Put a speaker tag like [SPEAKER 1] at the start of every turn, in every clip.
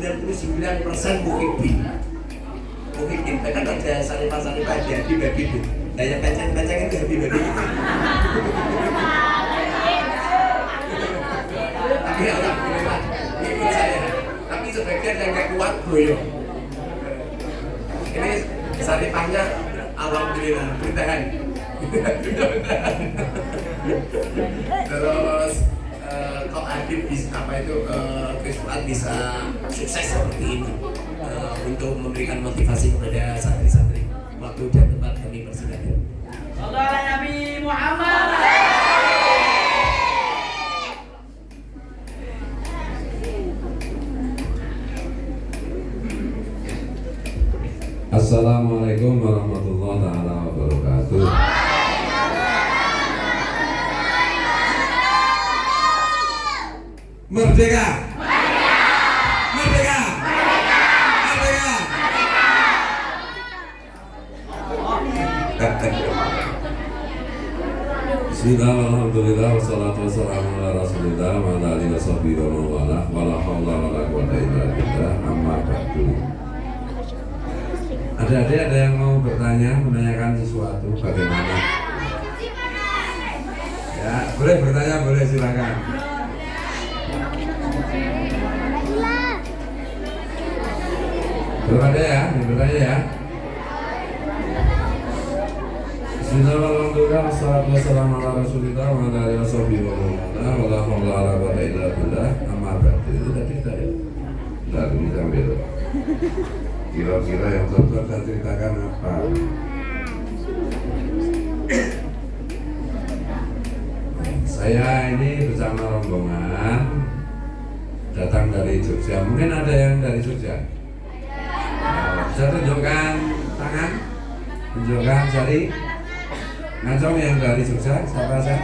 [SPEAKER 1] 99% muhibin. Muhibin, kan ada saripah-saripah jadi begitu. Nah yang penceng-penceng itu happy begitu. Tapi alhamdulillah ikut saya. Tapi sebagian yang gak kuat goyong. Ini saripahnya alhamdulillah bertahan. Terus kok Adib bisa Chris Fuad bisa sukses seperti ini untuk memberikan motivasi kepada santri-santri waktu dan tempat kami bersilaturahmi.
[SPEAKER 2] Sallallahu Nabi Muhammad.
[SPEAKER 3] Assalamualaikum warahmatullahi wabarakatuh. Merdeka! Merdeka! Merdeka! Bismillah, alhamdulillah, wassalatu wassalamu ala rasulillah wa ala alihi wa sahbihi wa mawala wa la hawla wa la quwwata illa billah amma ba'du. Adik-adik ada yang mau bertanya, menanyakan sesuatu bagaimana? Ya, boleh bertanya, boleh silakan. Bertanya ya, bertanya ya. Bismillahirrahmanirrahim. Wassalatu wassalamu ala rasulillah wa ala alihi washabihi wa man wala haula wala quwwata illa billah. Amma ba'du. Itu tadi saya. Lalu diambil. Kira-kira yang dokter saya ceritakan apa? Saya ini bersama rombongan datang dari Jogja. Mungkin ada yang dari Jogja. Bisa tunjukkan tangan, tunjukkan jari. Ngacong yang dari Jogja, siapa saya?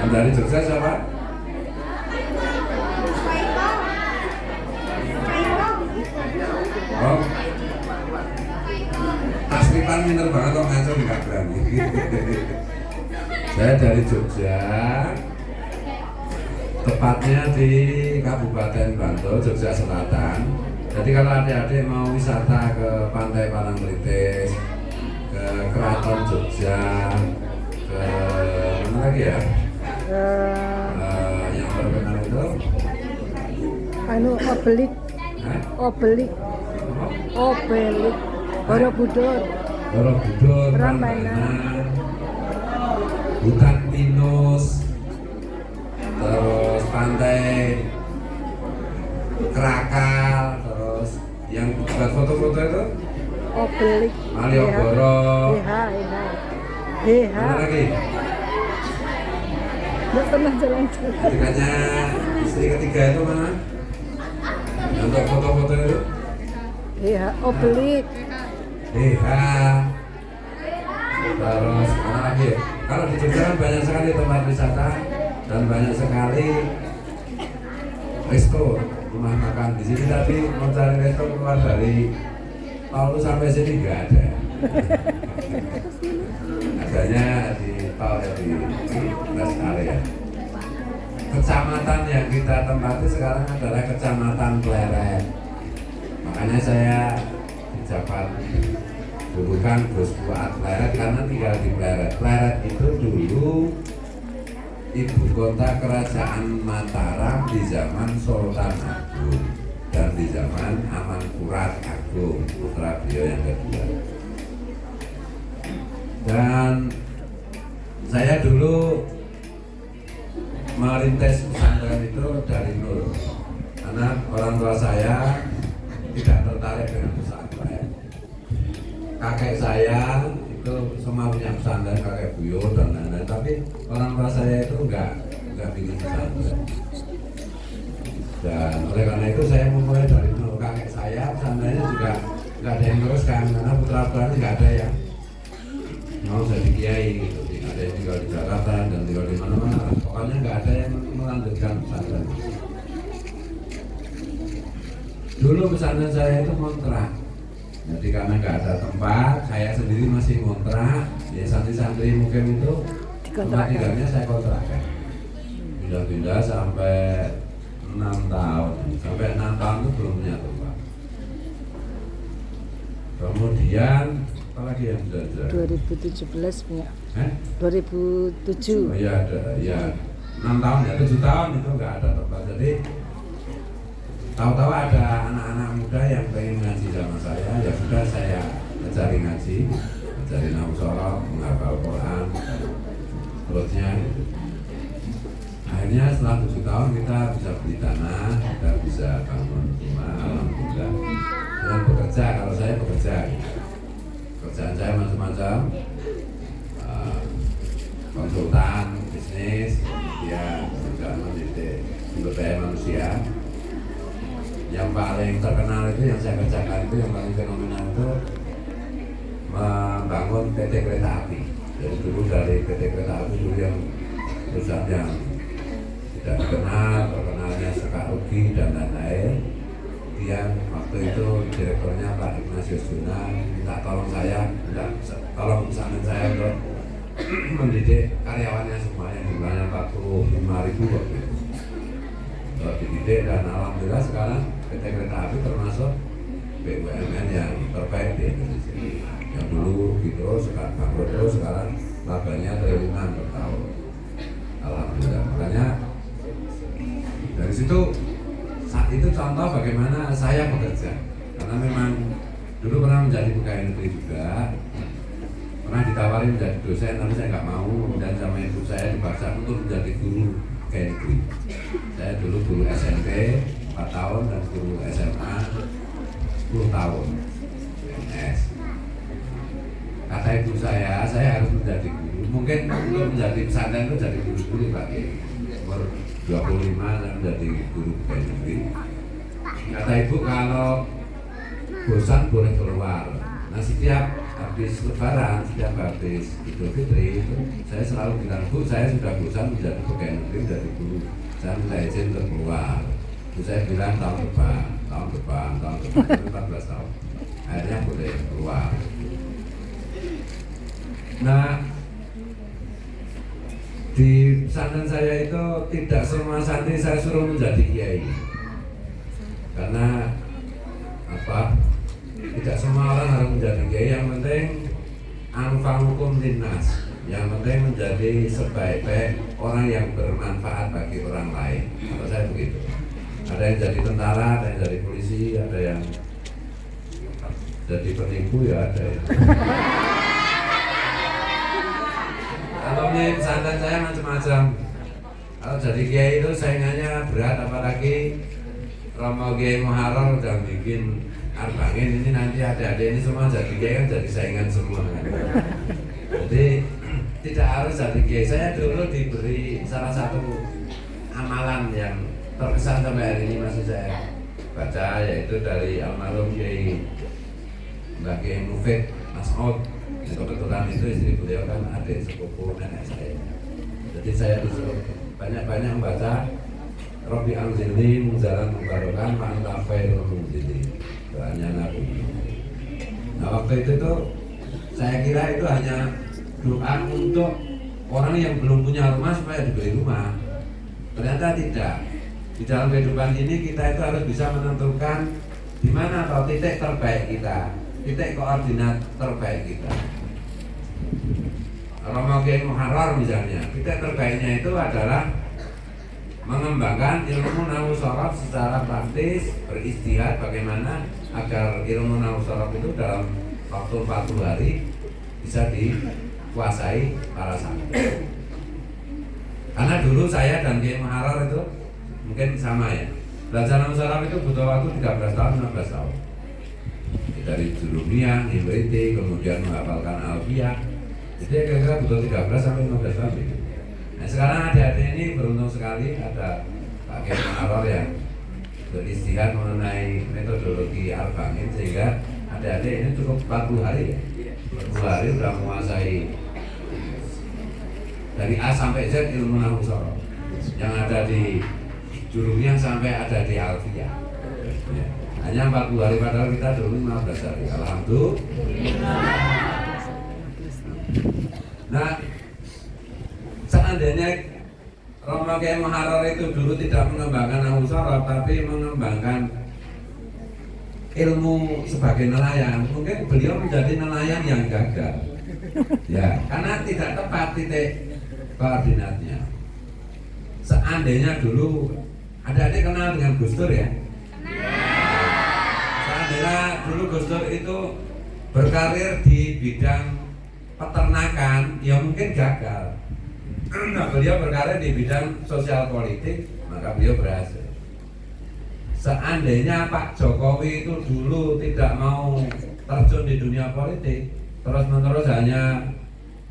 [SPEAKER 3] Yang dari Jogja siapa? Oh, Tasripan pinter banget kok ngacong nggak berani. Saya dari Jogja, tepatnya di Kabupaten Bantul, Jogja Selatan. Jadi kalau adik-adik mau wisata ke Pantai Parangtritis, ke Keraton Jogja, ke mana lagi ya? Yang terkenal itu?
[SPEAKER 4] Obelik. Obelik. Obelik. Borobudur.
[SPEAKER 3] Borobudur, Prambanan, Hutan Pinus, terus Pantai Krakal, terus yang buat foto-foto itu
[SPEAKER 4] Obelik.
[SPEAKER 3] Malioboro.
[SPEAKER 4] Mana
[SPEAKER 3] lagi?
[SPEAKER 4] Nggak pernah jalan-jalan.
[SPEAKER 3] Ketiganya istri ketiga itu mana? Untuk foto-foto itu?
[SPEAKER 4] Obelik.
[SPEAKER 3] Terus mana lagi? Kalau di Jogja kan banyak sekali tempat wisata dan banyak sekali resto, rumah makan. Di sini tadi mau cari resto keluar dari tol sampai sini nggak ada. Adanya di tol ya, di rest area. Kecamatan yang kita tempati sekarang adalah Kecamatan Pleret. Makanya saya dijabat julukan Gus Fuad Pleret karena tinggal di Pleret. Pleret itu dulu ibu kota kerajaan Mataram di zaman Sultan Agung dan di zaman Amangkurat Agung, putra beliau yang kedua. Dan saya dulu merintis pesantren itu dari nol, karena orang tua saya tidak tertarik dengan pesantren. Kakek saya itu semua punya pesantren, kakek buyut dan lain-lain, tapi orang tua saya itu enggak bikin pesantren. Dan oleh karena itu saya memulai dari nol. Kakek saya pesantrennya juga enggak ada yang teruskan, karena putra-putranya enggak ada yang mau jadi kiai gitu. Ada yang tinggal di Jakarta dan tinggal di mana-mana. Pokoknya nggak ada yang melanjutkan pesantren. Dulu pesantren saya itu kontrak. Jadi karena nggak ada tempat, saya sendiri masih kontrak. Ya santri-santri mungkin itu tempat tinggalnya saya kontrakkan. Pindah-pindah sampai 6 tahun. Sampai 6 tahun itu belum punya rumah. Kemudian apa lagi yang sudah ada?
[SPEAKER 4] 2017 punya. 2007.
[SPEAKER 3] Oh iya ada, ya 6 tahun ya, 7 tahun itu nggak ada tempat. Jadi tahu-tahu ada anak-anak muda yang pengen ngaji sama saya, ya sudah saya ajari ngaji, ajari nahwu shorof, menghafal Quran, terusnya. Akhirnya setelah 7 tahun kita bisa beli tanah, kita bisa bangun rumah, alhamdulillah. Dan bekerja, kalau saya bekerja, pekerjaan saya macam-macam, konsultan, bisnis, ya juga mendidik sumber daya manusia. Yang paling terkenal itu yang saya kerjakan itu, yang paling fenomenal itu membangun PT Kereta Api. Jadi dulu dari PT Kereta Api dulu yang perusahaan yang tidak dikenal, terkenalnya Sekarugi dan lain-lain. Dia waktu itu direkturnya Pak Ignatius Juna minta tolong saya, tolong pesanan saya untuk mendidik karyawannya semua yang jumlahnya 45.000 waktu itu. Dididik dan alhamdulillah sekarang PT Kereta Api termasuk BUMN yang terbaik di Indonesia. Yang dulu gitu, sekarang bangkrut terus, sekarang labanya triliunan per tahun. Alhamdulillah. Makanya dari situ saat itu contoh bagaimana saya bekerja. Karena memang dulu pernah menjadi pegawai negeri juga, pernah ditawari menjadi dosen, tapi saya nggak mau. Dan sama ibu saya dipaksa untuk menjadi guru pegawai negeri. Saya dulu guru SMP 4 tahun dan guru SMA 10 tahun PNS. Kata ibu saya harus menjadi guru. Mungkin untuk menjadi pesantren itu jadi guru dulu Pak. Umur 25 dan menjadi guru pegawai negeri. Kata ibu kalau bosan boleh keluar. Nah setiap habis lebaran, setiap habis Idul Fitri itu saya selalu bilang, Bu saya sudah bosan menjadi pegawai negeri, menjadi guru, saya minta izin untuk keluar. Terus saya bilang tahun depan itu 14 tahun, akhirnya boleh keluar. Nah di pesantren saya itu tidak semua santri saya suruh menjadi kiai, karena apa? Tidak semua orang harus menjadi kiai. Yang penting anfa'ukum linnas, yang penting menjadi sebaik-baik orang yang bermanfaat bagi orang lain. Kalau saya begitu. Ada yang jadi tentara, ada yang jadi polisi, ada yang jadi penipu, ya ada yang kalau di pesantren saya macam-macam. Kalau jadi kiai itu saingannya berat, apalagi Romo Kiai Muharrar udah bikin Arbangin, ini nanti adik-adik ini semua jadi kiai kan jadi saingan semua kan. Jadi tidak harus jadi kiai. Saya dulu diberi salah satu amalan yang terkesan sampai hari ini masih saya baca, yaitu dari almarhum Kiai Mbah Kiai Mufid Mas'ud. Kebetulan itu istri beliau kan adik sepupu nenek saya. Jadi saya disuruh banyak-banyak membaca Rabbi Anzilni Munzalan Mubarokan Ma'antafai Munzili, doanya Nabi. Nah waktu itu tuh saya kira itu hanya doa untuk orang yang belum punya rumah supaya diberi rumah. Ternyata tidak. Di dalam kehidupan ini kita itu harus bisa menentukan di mana atau titik terbaik kita, titik koordinat terbaik kita. Romo Kiai Muharrar misalnya, titik terbaiknya itu adalah mengembangkan ilmu nahwu shorof secara praktis, beristihad bagaimana agar ilmu nahwu shorof itu dalam waktu 40 hari bisa dikuasai para santri. Karena dulu saya dan Kiai Muharrar itu mungkin sama ya, belajar nahwu shorof itu butuh waktu 13 tahun, 16 tahun. Dari Jurumiyah, Imriti, kemudian menghafalkan Alfiyah. Jadi kira-kira butuh 13 sampai 15 tahun. Nah sekarang adik-adik ini beruntung sekali ada Pak Kiai Muharrar yang beristihad mengenai metodologi Arbangin, sehingga adik-adik ini cukup 40 hari ya. 40 hari sudah menguasai dari A sampai Z ilmu nahwu shorof yang ada di Jurumiyah sampai ada di Alfiyah. Ya. Hanya 40 hari padahal kita dulu 15 hari. Alhamdulillah. Nah, seandainya Romo Kiai Muharrar itu dulu tidak mengembangkan nahwu sorof, tapi mengembangkan ilmu sebagai nelayan. Mungkin beliau menjadi nelayan yang gagal, ya, karena tidak tepat titik koordinatnya. Seandainya dulu, adik-adik kenal dengan Gus Dur ya? Seandainya dulu Gus Dur itu berkarir di bidang peternakan, ya mungkin gagal. Nah, beliau berkarir di bidang sosial politik, maka beliau berhasil. Seandainya Pak Jokowi itu dulu tidak mau terjun di dunia politik, terus-menerus hanya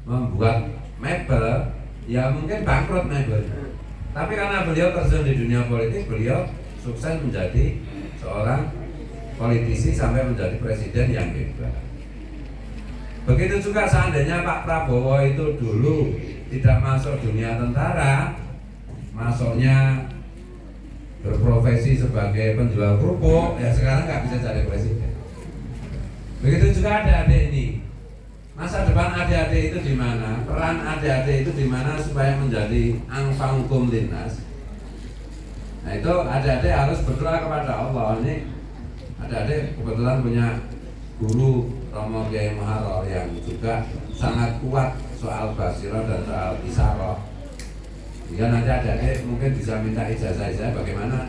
[SPEAKER 3] membuat mebel, ya mungkin bangkrut mebel. Tapi karena beliau terjun di dunia politik, beliau sukses menjadi seorang politisi sampai menjadi presiden yang hebat. Begitu juga seandainya Pak Prabowo itu dulu tidak masuk dunia tentara, masuknya berprofesi sebagai penjual kerupuk, ya sekarang nggak bisa jadi presiden. Begitu juga adik-adik ini, masa depan adik-adik itu di mana? Peran adik-adik itu di mana supaya menjadi angsa hukum lintas? Nah itu adik-adik harus berdoa kepada Allah. Ini adik-adik kebetulan punya guru Romo Kiai Muharrar yang juga sangat kuat soal basirah dan soal isyarah. Ya nanti adik-adik mungkin bisa minta ijazah saya bagaimana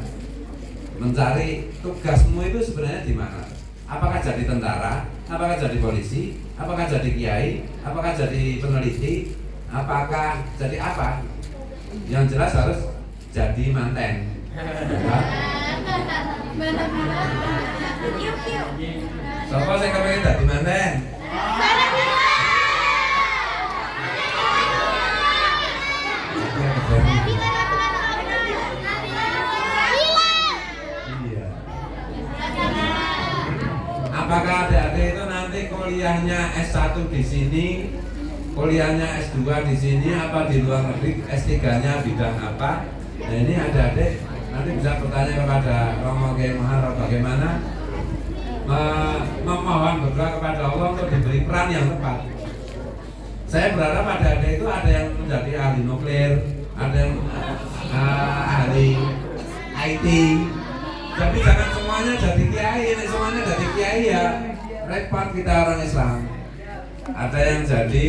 [SPEAKER 3] mencari tugasmu itu sebenarnya di mana? Apakah jadi tentara? Apakah jadi polisi? Apakah jadi kiai? Apakah jadi peneliti? Apakah jadi apa? Yang jelas harus jadi manten. Siapa saya kepengen jadi manten? Iya. Apakah adik-adik itu nanti kuliahnya S1 di sini, kuliahnya S2 di sini, apa di luar negeri, S3-nya bidang apa? Nah ini adik-adik nanti bisa bertanya kepada Romo Kiai Muharrar bagaimana memohon berdoa kepada Allah untuk diberi peran yang tepat. Saya berharap adik-adik itu ada yang menjadi ahli nuklir, ada yang ahli IT. Tapi jangan semuanya jadi kiai, semuanya jadi kiai ya repot kita orang Islam. Ada yang jadi